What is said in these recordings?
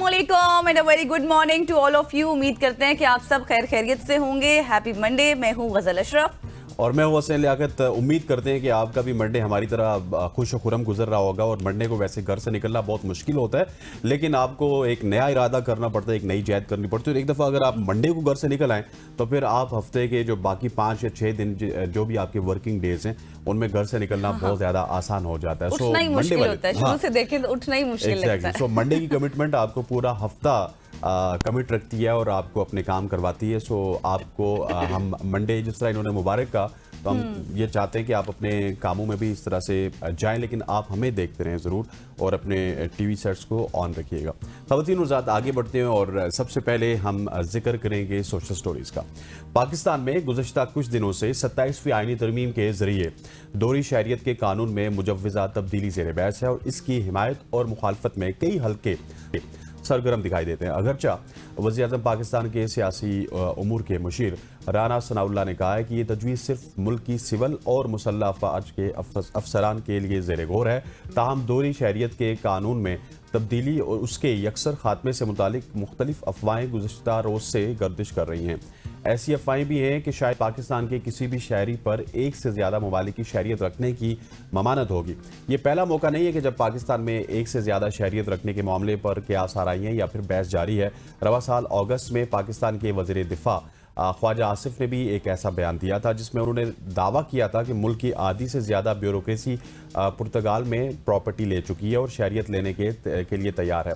अस्सलामुअलैकुम and a very good morning to all of you. उम्मीद करते हैं कि आप सब खैर खैरियत से होंगे। Happy Monday. मैं हूँ गजल अशरफ और मैं हूं हसन लियाकत। उम्मीद करते हैं कि आपका भी मंडे हमारी तरह खुश खुरम गुजर रहा होगा। और मंडे को वैसे घर से निकलना बहुत मुश्किल होता है, लेकिन आपको एक नया इरादा करना पड़ता है, एक नई जहद करनी पड़ती है। और एक दफ़ा अगर आप मंडे को घर से निकल आएँ तो फिर आप हफ्ते के जो बाकी 5 या 6 दिन जो भी आपके वर्किंग डेज हैं उनमें घर से निकलना बहुत ज़्यादा आसान हो जाता है। उठना ही मुश्किल होता है, शुरू से देखें तो उठना ही मुश्किल लगता है। सो मंडे की कमिटमेंट आपको पूरा हफ्ता कमिट रखती है और आपको अपने काम करवाती है। सो आपको हम मंडे जिस तरह इन्होंने मुबारक का, तो हम ये चाहते हैं कि आप अपने कामों में भी इस तरह से जाएं, लेकिन आप हमें देखते रहें ज़रूर और अपने टीवी सेट्स को ऑन रखिएगा। ख़वातीन और ज़ात आगे बढ़ते हैं और सबसे पहले हम जिक्र करेंगे सोशल स्टोरीज़ का। पाकिस्तान में गुज़श्ता कुछ दिनों से 27वीं आईनी तरमीम के ज़रिए दोहरी शहरियत के कानून में मुजव्वज़ा तब्दीली ज़ेर बहस है और इसकी हिमायत और मुखालफत में कई हल्के सरगर्म दिखाई देते हैं। अगरचा वज़ीर-ए-आज़म पाकिस्तान के सियासी उमूर के मुशीर राना सनाउल्लाह ने कहा है कि ये तजवीज़ सिर्फ मुल्क की सिविल और मुसल्लह अफवाज के अफसरान के लिए ज़ेर गौर है। ताहम दोहरी शहरियत के कानून में तब्दीली और उसके यकसर खात्मे से मुतालिक मुख्तलिफ अफवाहें गुज़श्ता रोज़ से गर्दिश कर रही हैं। ऐसी अफवाहें भी हैं कि शायद पाकिस्तान के किसी भी शहरी पर एक से ज़्यादा ममालिक की शहरियत रखने की ममानत होगी। ये पहला मौका नहीं है कि जब पाकिस्तान में एक से ज़्यादा शहरियत रखने के मामले पर क़यास आराई हैं या फिर बहस जारी है। रवा साल अगस्त में पाकिस्तान के वज़ीर दिफा ख्वाजा आसिफ ने भी एक ऐसा बयान दिया था जिसमें उन्होंने दावा किया था कि मुल्क की आधी से ज़्यादा ब्यूरोक्रेसी पुर्तगाल में प्रॉपर्टी ले चुकी है और शहरियत लेने के लिए तैयार है।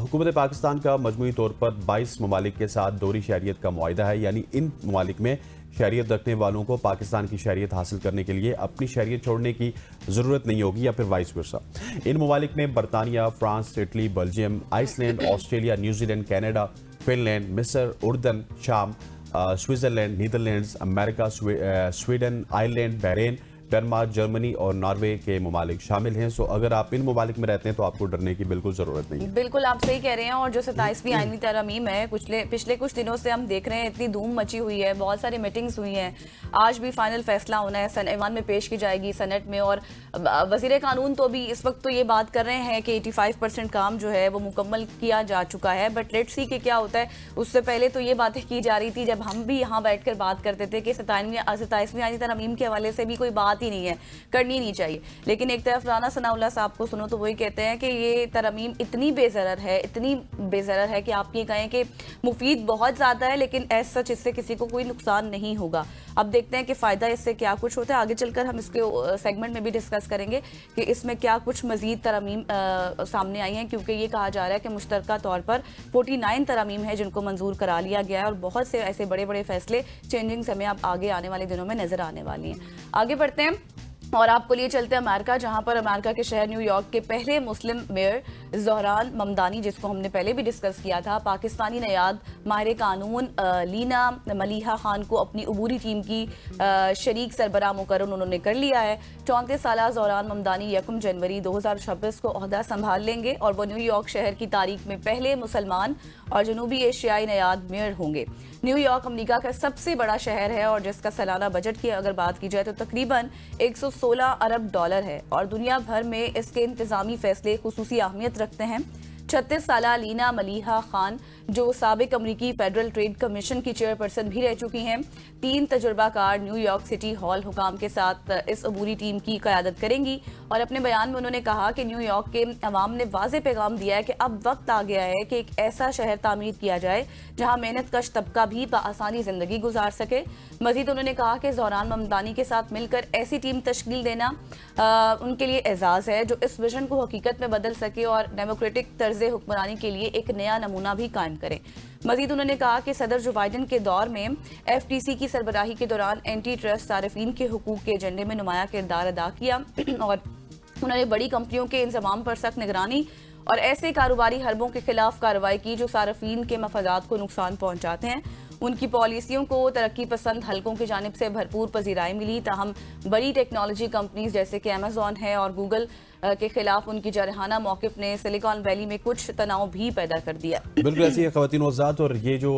हुकूमत पाकिस्तान का मजमूई तौर पर 22 ममालिक के साथ दोहरी शहरियत का मुआहिदा है, यानी इन ममालिक में शहरियत रखने वालों को पाकिस्तान की शहरियत हासिल करने के लिए अपनी शहरियत छोड़ने की ज़रूरत नहीं होगी या फिर वाइस वर्सा। इन ममालिक में बरतानिया, France, Italy, Belgium, Iceland, Australia, New Zealand, Canada, Finland, मिस्र, उर्दन, शाम, Switzerland, Netherlands, America, Sweden, Ireland, Bahrain, Denmark, Germany और नॉर्वे के ममालिक शामिल हैं। सो अगर आप इन ममालिक में रहते हैं तो आपको डरने की बिल्कुल ज़रूरत नहीं है। बिल्कुल आप सही कह रहे हैं। और जो 27वीं आईनी तरमीम है, पिछले कुछ दिनों से हम देख रहे हैं इतनी धूम मची हुई है, बहुत सारी मीटिंग्स हुई हैं। आज भी फाइनल फैसला होना है, सन ऐवान में पेश की जाएगी सेनेट में। और वज़ीर कानून तो भी इस वक्त तो ये बात कर रहे हैं कि 85% काम जो है वो मुकम्मल किया जा चुका है। बट लेट्स सी कि क्या होता है। उससे पहले तो ये बातें की जा रही थी जब हम भी यहाँ बैठ कर बात करते थे कि 27वीं आईनी तरमीम के हवाले से भी कोई बात ही नहीं है, करनी नहीं चाहिए। लेकिन एक तरफ राना सनाउल्लाह साहब को सुनो तो वही कहते हैं कि ये तरमीम इतनी बेज़रर है कि आप ये कहें कि मुफीद बहुत ज़्यादा है, लेकिन एज सच इससे किसी को कोई नुकसान नहीं होगा। अब देखते हैं कि फ़ायदा इससे क्या कुछ होता है। आगे चलकर हम इसके सेगमेंट में भी डिस्कस करेंगे कि इसमें क्या कुछ मज़ीद तरमीम सामने आई हैं, क्योंकि ये कहा जा रहा है कि मुश्तरका तौर पर 49 तरमीम है जिनको मंजूर करा लिया गया है और बहुत से ऐसे बड़े बड़े फैसले चेंजिंग समय अब आगे आने वाले दिनों में नज़र आने वाली हैं। आगे बढ़ते हैं और आपको लिए चलते हैं अमेरिका, जहां पर अमेरिका के शहर न्यूयॉर्क के पहले मुस्लिम मेयर ज़ोहरान ममदानी, जिसको हमने पहले भी डिस्कस किया था, पाकिस्तानी नयाद माहिर कानून लीना मलीहा खान को अपनी अबूरी टीम की शरीक सरबराह मुकर्रर उन्होंने कर लिया है। 34 साल ज़ोहरान ममदानी 1 जनवरी 2026 को ओहदा संभाल लेंगे और वो न्यूयॉर्क शहर की तारीख में पहले मुसलमान और जनूबी एशियाई नयाद मेयर होंगे। न्यूयॉर्क अमेरिका का सबसे बड़ा शहर है और जिसका सालाना बजट की अगर बात की जाए तो तकरीबन 116 अरब डॉलर है और दुनिया भर में इसके इंतजामी फैसले खुसूसी अहमियत रखते हैं। 36 साला लीना मलीहा खान जो साबिक अमरीकी फेडरल ट्रेड कमीशन की चेयरपर्सन भी रह चुकी हैं, 3 तजुर्बाकार न्यूयॉर्क सिटी हॉल हुकाम के साथ इस अबूरी टीम की क़यादत करेंगी। और अपने बयान में उन्होंने कहा कि न्यूयॉर्क के अवाम ने वाज़ेह पैगाम दिया है कि अब वक्त आ गया है कि एक ऐसा शहर तामीर किया जाए जहां मेहनत कश तबका भी बआसानी ज़िंदगी गुजार सके। मज़ीद उन्होंने कहा कि ज़ोहरान ममदानी के साथ मिलकर ऐसी टीम तश्कील देना उनके लिए एजाज़ है जो इस विजन को हकीकत में बदल सके और डेमोक्रेटिक तर्ज़ हुक्मरानी के लिए एक नया नमूना भी कायम करें। मजीद उन्होंने कहा कि सदर जो बाइडन के दौर में FTC की सरबराही के दौरान एंटी ट्रस्ट सार्फिन के हुकूक के एजेंडे में नुमाया किरदार अदा किया और उन्होंने बड़ी कंपनियों के इंतजाम पर सख्त निगरानी और ऐसे कारोबारी हरबों के खिलाफ कार्रवाई की जो सार्फिन के मफादात को नुकसान पहुंचाते हैं। उनकी पॉलिसियों को तरक्की पसंद हलकों की जानिब से भरपूर पजीराई मिली, ताहम बड़ी टेक्नोलॉजी कंपनीज जैसे कि अमेजॉन है और गूगल के खिलाफ उनकी जारहाना मौक़िफ़ ने सिलिकॉन वैली में कुछ तनाव भी पैदा कर दिया। बिल्कुल ऐसी है ख़वातीन और ज़ात। और ये जो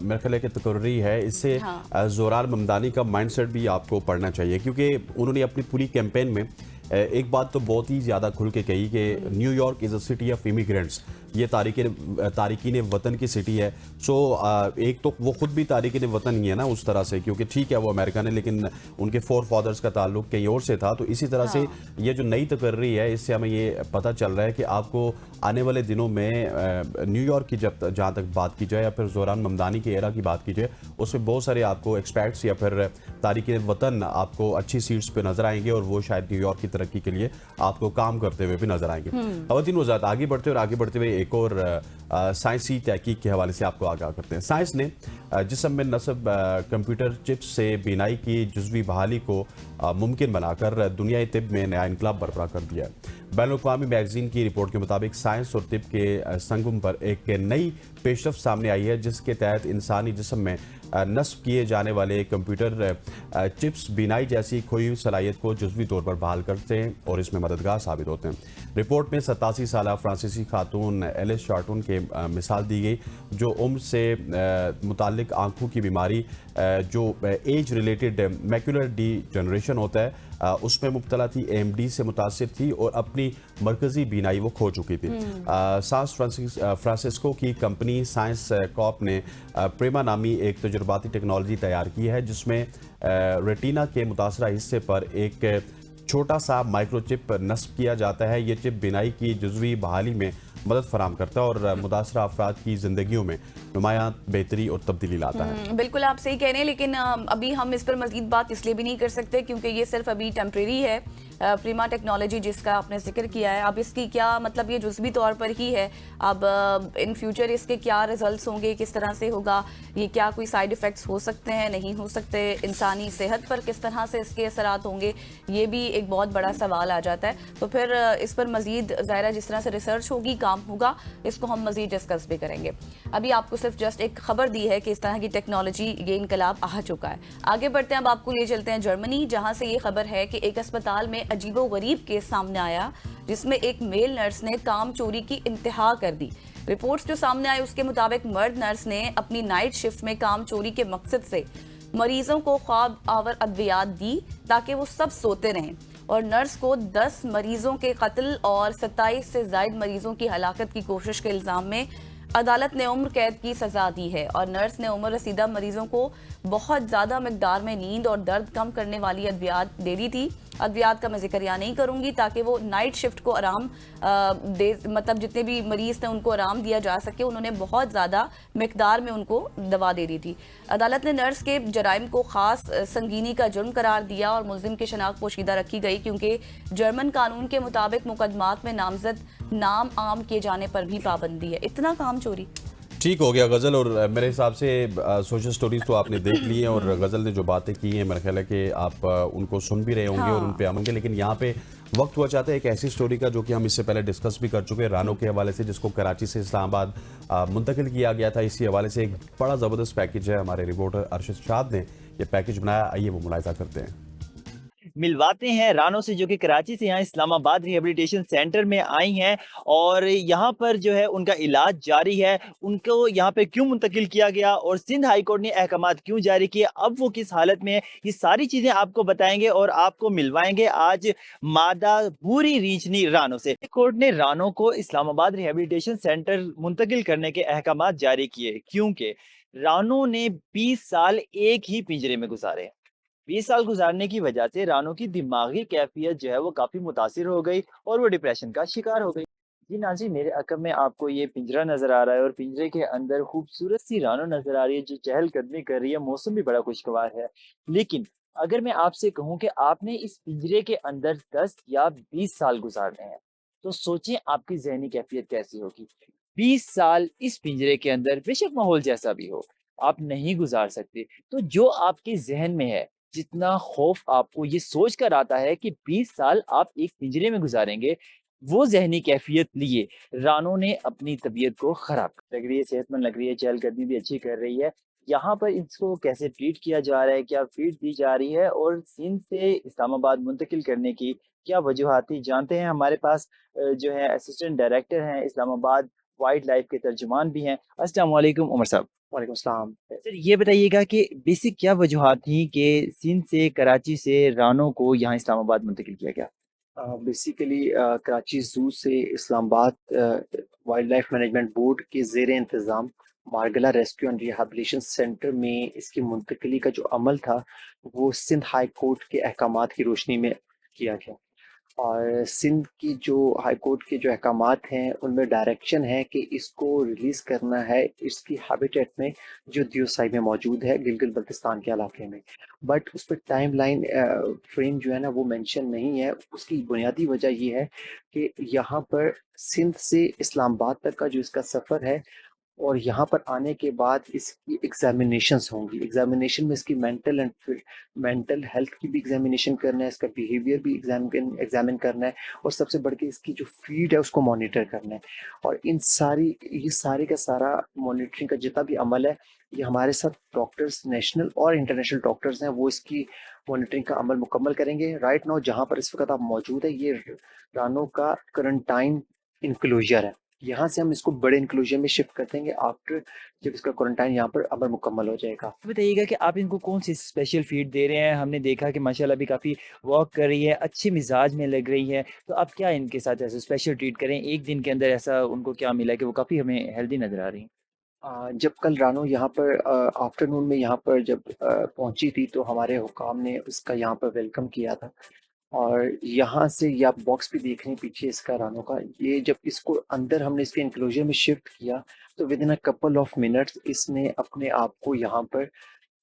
मेरे ख्याल है तकर्री है, इससे ज़ोहरान ममदानी का माइंडसेट भी आपको पढ़ना चाहिए, क्योंकि उन्होंने अपनी पूरी कैंपेन में एक बात तो बहुत ही ज़्यादा खुल के कही कि New York is a city of immigrants. ये तारिकीन वतन की सिटी है। सो एक तो वो खुद भी तारिकीन वतन ही है ना उस तरह से, क्योंकि ठीक है वो अमेरिकन है लेकिन उनके फोर फादर्स का ताल्लुक कहीं और से था। तो इसी तरह से ये जो नई तकर्री है, इससे हमें ये पता चल रहा है कि आपको आने वाले दिनों में न्यूयॉर्क की जहाँ तक बात की जाए या फिर जोरान ममदानी की एरा की बात की जाए, उसमें बहुत सारे आपको एक्सपर्ट्स या फिर तारिकीन वतन आपको अच्छी सीट्स पे नजर आएंगे और वो शायद न्यूयॉर्क की तरक्की के लिए आपको काम करते हुए भी नजर आएंगे। खवातीन वज़ात, आगे बढ़ते हुए एक और साइंसी तहकीक के हवाले से आपको आगाह करते हैं। साइंस ने जिस्म में नस्ब कंप्यूटर चिप्स से बीनाई की जुज़वी बहाली को मुमकिन बनाकर दुनियाई तिब में नया इनकलाब बरपा कर दिया है। बैनुल-अक़वामी मैगजीन की रिपोर्ट के मुताबिक साइंस और तिब के संगम पर एक नई पेशरफ्त सामने आई है, जिसके तहत इंसानी जिस्म में नस्ब किए जाने वाले कंप्यूटर चिप्स बीनाई जैसी खोई हुई सलाहियत को जुज़वी तौर पर बहाल करते हैं और इसमें मददगार साबित होते हैं। रिपोर्ट में 87 साला फ्रांसीसी खातून एलिस शार्टून के मिसाल दी गई, जो उम्र से मुताल्लिक आंखों की बीमारी जो एज रिलेटेड मैक्यूलर डीजनरेशन होता है उसमें मुब्तला थी, AMD से मुतासिर थी और अपनी मरकजी बीनाई वो खो चुकी थी। सांस फ्रांसिस्को की कंपनी साइंस कॉप ने प्रेमा नामी एक तजुर्बाती टेक्नोलॉजी तैयार की है, जिसमें रेटिना के मुतासरा हिस्से पर एक छोटा सा माइक्रोचिप नस्ब किया जाता है। ये चिप बीनाई की जुज़वी बहाली में मदद फराम करता है और मुतासरा अफराद की ज़िंदगियों में नुमायां बेहतरी और तब्दीली लाता है। बिल्कुल आप सही कह रहे हैं, लेकिन अभी हम इस पर मज़ीद बात इसलिए भी नहीं कर सकते क्योंकि ये सिर्फ अभी टेम्प्रेरी है। प्रीमा टेक्नोलॉजी जिसका आपने जिक्र किया है, अब इसकी क्या मतलब ये जुज़वी तौर पर ही है, अब इन फ्यूचर इसके क्या रिजल्ट्स होंगे, किस तरह से होगा, ये क्या कोई साइड इफ़ेक्ट्स हो सकते हैं, नहीं हो सकते, इंसानी सेहत पर किस तरह से इसके असरात होंगे, ये भी एक बहुत बड़ा सवाल आ जाता है। तो फिर इस पर मज़ीद ज़ाहिर जिस तरह से रिसर्च होगी, काम होगा, इसको हम मज़ीद डिस्कस भी करेंगे। अभी आपको सिर्फ जस्ट एक खबर दी है कि इस तरह की टेक्नोलॉजी, ये इनकलाब आ चुका है। आगे बढ़ते हैं, अब आपको ले चलते हैं जर्मनी, जहाँ से ये खबर है कि एक अस्पताल में अजीबो गरीब केस सामने आया जिसमें एक मेल नर्स ने काम चोरी की इंतहा कर दी। रिपोर्ट्स जो सामने आई उसके मुताबिक मर्द नर्स ने अपनी नाइट शिफ्ट में काम चोरी के मकसद से मरीजों को ख्वाब आवर अद्वियात दी ताकि वो सब सोते रहें, और नर्स को 10 मरीजों के कत्ल और 27 से ज़ायद मरीजों की हलाकत की कोशिश के इल्ज़ाम में अदालत ने उम्र कैद की सजा दी है। और नर्स ने उम्र रसीदा मरीजों को बहुत ज़्यादा मकदार में नींद और दर्द कम करने वाली अद्वियात दे दी थी। अद्वियात का मैं जिक्र यहाँ नहीं करूँगी ताकि वो नाइट शिफ्ट को आराम दे, मतलब जितने भी मरीज़ थे उनको आराम दिया जा सके, उन्होंने बहुत ज़्यादा मकदार में उनको दवा दे दी थी। अदालत ने नर्स के जराइम को ख़ास संगीनी का जुर्म करार दिया और मुल्ज़िम की शनाख्त पोशीदा रखी गई, क्योंकि जर्मन कानून के मुताबिक मुकदमात में नामजद नाम आम किए जाने पर भी पाबंदी है। इतना काम चोरी ठीक हो गया गज़ल, और मेरे हिसाब से सोशल स्टोरीज तो आपने देख ली हैं और गज़ल ने जो बातें की हैं मेरा ख्याल है कि आप उनको सुन भी रहे होंगे और उन पे आएंगे। लेकिन यहाँ पे वक्त हुआ चाहता है एक ऐसी स्टोरी का जो कि हम इससे पहले डिस्कस भी कर चुके हैं रानो के हवाले से, जिसको कराची से इस्लामाबाद मुंतकिल किया गया था। इसी हवाले से एक बड़ा ज़बरदस्त पैकेज है, हमारे रिपोर्टर अरशद शाद ने ये पैकेज बनाया, आइए वो मुलाहिजा करते हैं। मिलवाते हैं रानो से, जो कि कराची से यहाँ इस्लामाबाद रिहेबिलिटेशन सेंटर में आई हैं और यहाँ पर जो है उनका इलाज जारी है। उनको यहाँ पे क्यों मुंतकिल किया गया और सिंध हाई कोर्ट ने अहकामात क्यों जारी किए, अब वो किस हालत में है, ये सारी चीजें आपको बताएंगे और आपको मिलवाएंगे आज मादा भूरी रींचनी रानो से। कोर्ट ने रानो को इस्लामाबाद रिहेबिलिटेशन सेंटर मुंतकिल करने के अहकामात जारी किए क्योंकि रानो ने 20 साल एक ही पिंजरे में गुजारे। 20 साल गुजारने की वजह से रानो की दिमागी कैफियत जो है वो काफी मुतासिर हो गई और वो डिप्रेशन का शिकार हो गई। जी नाज़रीन, मेरे अकब में आपको ये पिंजरा नजर आ रहा है और पिंजरे के अंदर खूबसूरत सी रानो नजर आ रही है जो चहलकदमी कर रही है। मौसम भी बड़ा खुशगवार है। लेकिन अगर मैं आपसे कहूँ कि आपने इस पिंजरे के अंदर 10 या 20 साल गुजारने हैं तो सोचें आपकी जहनी कैफियत कैसी होगी। 20 साल इस पिंजरे के अंदर बेशक माहौल जैसा भी हो आप नहीं गुजार सकते। तो जो आपके जहन में है, जितना खौफ आपको ये सोच कर आता है कि 20 साल आप एक पिंजरे में गुजारेंगे, वो जहनी कैफियत लिए रानो ने अपनी तबीयत को खराब लग रही है, सेहतमंद लग रही है, चहलकदमी भी अच्छी कर रही है। यहाँ पर इसको कैसे ट्रीट किया जा रहा है, क्या फीड दी जा रही है और सिंध से इस्लामाबाद मुंतकिल करने की क्या वजूहात थी, जानते हैं। हमारे पास जो है असिस्टेंट डायरेक्टर हैं इस्लामाबाद वाइल्ड लाइफ के तर्जुमान भी हैं। अस्सलाम वालेकुम उमर साहब। वालेकुम सलाम। सर ये बताइएगा कि बेसिक क्या वजूहात थी कि सिंध से कराची से रानो को यहाँ इस्लामाबाद मुंतकिल किया गया? بیسیکلی کراچی زو سے اسلام آباد وائلڈ لائف مینجمنٹ بورڈ کے زیر انتظام Margalla rescue and rehabilitation centre میں اس کی منتقلی کا جو عمل تھا وہ سندھ ہائی کورٹ کے احکامات کی روشنی میں کیا گیا، اور سندھ کی جو ہائی کورٹ کے جو احکامات ہیں ان میں ڈائریکشن ہے کہ اس کو ریلیز کرنا ہے اس کی ہیبیٹیٹ میں جو دیوسائی میں موجود ہے گلگت بلتستان کے علاقے میں، بٹ اس پہ ٹائم لائن فریم جو ہے نا وہ مینشن نہیں ہے۔ اس کی بنیادی وجہ یہ ہے کہ یہاں پر سندھ سے اسلام آباد تک کا جو اس کا سفر ہے، اور یہاں پر آنے کے بعد اس کی ایگزامینیشنز ہوں گی، ایگزامینیشن میں اس کی مینٹل ہیلتھ کی بھی ایگزامینیشن کرنا ہے، اس کا بیہیویئر بھی ایگزامن کرنا ہے، اور سب سے بڑھ کے اس کی جو فیڈ ہے اس کو مانیٹر کرنا ہے، اور یہ سارے کا سارا مانیٹرنگ کا جتنا بھی عمل ہے یہ ہمارے ساتھ ڈاکٹرز نیشنل اور انٹرنیشنل ڈاکٹرز ہیں، وہ اس کی مانیٹرنگ کا عمل مکمل کریں گے۔ رائٹ ناؤ جہاں پر اس وقت آپ موجود ہیں یہ رانو کا کرنٹائن انکلوژر ہے، یہاں سے ہم اس کو بڑے انکلوژر میں شفٹ کر دیں گے آفٹر جب اس کا کوارنٹائن یہاں پر عمل مکمل ہو جائے گا۔ بتائیے گا کہ آپ ان کو کون سی اسپیشل فیڈ دے رہے ہیں؟ ہم نے دیکھا کہ ماشاءاللہ بھی کافی واک کر رہی ہے، اچھے مزاج میں لگ رہی ہے، تو آپ کیا ان کے ساتھ ایسا اسپیشل ٹریٹ کریں؟ ایک دن کے اندر ایسا ان کو کیا ملا کہ وہ کافی ہمیں ہیلدی نظر آ رہی ہیں؟ جب کل رانو یہاں پر آفٹرنون میں یہاں پر جب پہنچی تھی تو ہمارے حکام نے اس کا یہاں پر ویلکم کیا تھا، اور یہاں سے یہ آپ باکس بھی دیکھ رہے ہیں پیچھے اس کا رانو کا، یہ جب اس کو اندر ہم نے اس کے انکلوژر میں شفٹ کیا تو within couple of minutes اس نے اپنے آپ کو یہاں پر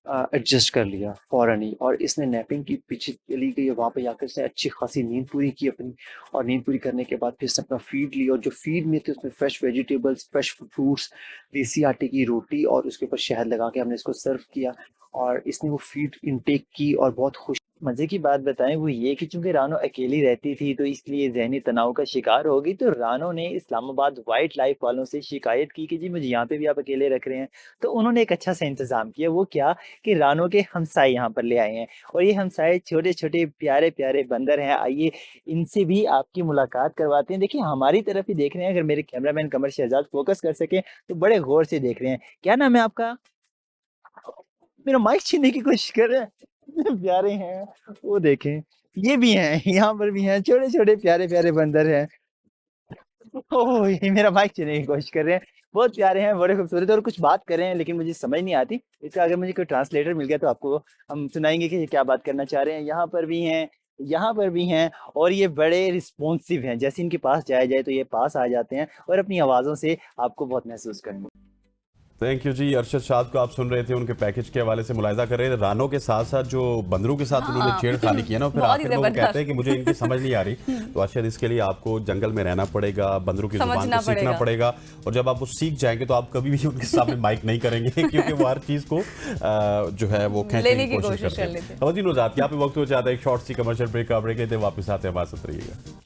ایڈجسٹ کر لیا فوراً ہی، اور اس نے نیپنگ کی پیچھے چلی گئی، وہاں پہ جا کر اس نے اچھی خاصی نیند پوری کی اپنی، اور نیند پوری کرنے کے بعد پھر اس نے اپنا فیڈ لی، اور جو فیڈ میں تھے اس میں فریش ویجیٹیبلس، فریش فروٹس، دیسی آٹے کی روٹی، اور اس کے اوپر شہد لگا کے ہم نے اس کو سرو کیا، اور اس نے وہ فیڈ انٹیک کی اور بہت خوش۔ مزے کی بات بتائیں وہ یہ کہ چونکہ رانو اکیلی رہتی تھی تو اس لیے ذہنی تناؤ کا شکار ہو گئی، تو رانو نے اسلام آباد وائلڈ لائف والوں سے شکایت کی کہ جی مجھے یہاں پہ بھی آپ اکیلے رکھ رہے ہیں، تو انہوں نے ایک اچھا سا انتظام کیا۔ وہ کیا کہ رانو کے ہمسائے یہاں پر لے آئے ہیں، اور یہ ہمسائے چھوٹے چھوٹے پیارے پیارے بندر ہیں، آئیے ان سے بھی آپ کی ملاقات کرواتے ہیں۔ دیکھیں ہماری طرف ہی دیکھ رہے ہیں، اگر میرے کیمرہ مین قمر شہزاد فوکس کر سکیں تو بڑے غور سے دیکھ رہے ہیں۔ کیا نام ہے آپ کا؟ میرا مائک چھیننے کی کوشش کر رہے ہیں، پیارے ہیں وہ، دیکھیں یہ بھی ہیں، یہاں پر بھی ہیں، چھوٹے چھوٹے پیارے پیارے بندر ہیں۔ اوہ یہ میرا مائک چھیننے کی کوشش کر رہے ہیں، بہت پیارے ہیں، بڑے خوبصورت، اور کچھ بات کر رہے ہیں لیکن مجھے سمجھ نہیں آتی، اس کا اگر مجھے کوئی ٹرانسلیٹر مل گیا تو آپ کو ہم سنائیں گے کہ یہ کیا بات کرنا چاہ رہے ہیں۔ یہاں پر بھی ہیں، یہاں پر بھی ہیں، اور یہ بڑے رسپونسو ہیں، جیسے ان کے پاس جایا جائے تو یہ پاس آ جاتے ہیں اور اپنی آوازوں سے آپ کو بہت محسوس کریں گے۔ تھینک یو جی۔ ارشد شاد کو آپ سن رہے تھے، ان کے پیکج کے حوالے سے ملاحظہ کر رہے تھے، رانو کے ساتھ ساتھ جو بندروں کے ساتھ انہوں نے چھیڑ خانی کی ہے نا، پھر آخر میں وہ کہتے ہیں کہ مجھے ان کی سمجھ نہیں آ رہی، تو ارشد اس کے لیے آپ کو جنگل میں رہنا پڑے گا، بندروں کی زبان کو سیکھنا پڑے گا، اور جب آپ وہ سیکھ جائیں گے تو آپ کبھی بھی ان کے سامنے مائک نہیں کریں گے، کیونکہ وہ ہر چیز کو جو ہے وہ کھینچنے کی کوشش کرتے ہیں۔ خواتین و حضرات، یہاں پہ وقت ہو جاتا ہے ایک شارٹ سی کمرشل بریک کا، بریک لیتے ہیں، واپس آتے ہیں، ہمارے ساتھ رہیے گا۔